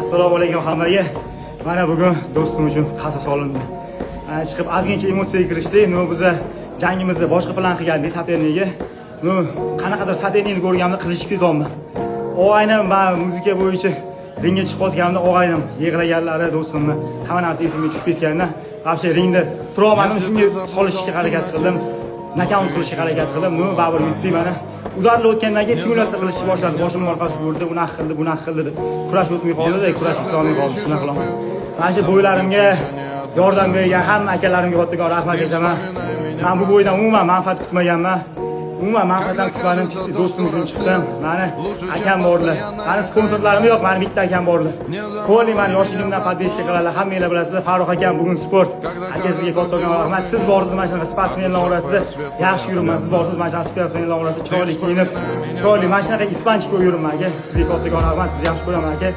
Assalomu alaykum hammaga. Mana bugun do'stim uchun qasos olindi. Chiqib ozgincha emotsiyaga kirishdik. Biz jangimizda boshqa plan qilgandik Saterniga. Qanaqadir Saterni ko'rganimda qizishib ketyapman. Aynan men muzika bo'yicha ringga chiqayotganimda o'g'aynim yig'laganlari do'stimni hamma narsa esimga tushib ketganda, вообще ringda turolmadim, shunga solishga harakat qildim. Nokaut qilishga harakat qildim. Baribir yutdik mana. Udarli o'tgandan keyin simulyatsiya qilishni boshladi. Boshim orqasi bo'ldi, bunaqa qildi, bunaqa qildi deb. Kurash o'tmay qoldi, kurash o'tmay qoldi. Shunaqa qilaman. Mana shu bo'ylarimga yordam bergan hamma akalarimga kattakon rahmat aytaman. Men bu bo'ydan umuman manfaat kutmaganman. Umuman manfaatdan kutmadim, chiste do'stim uchun chiqdim. Mani akam borlar. Mani sponsorlarim yo'q, mani bitta akam borlar. Qo'li meni yoshligimdan podbeshka qiladilar. Hammanglar bilasizlar, Farruh akam bugun sport. Akasiga kattakon rahmat. Siz borsiz mana shunaqa sportsmenlar orasida yaxshi yuribman. Siz borsiz mana shunaqa sportsmenlar orasida chiroyli kiyinib, chiroyli mana shunaqa ispanchika yuribman aka. Sizga kattakon rahmat. Sizni yaxshi ko'raman aka.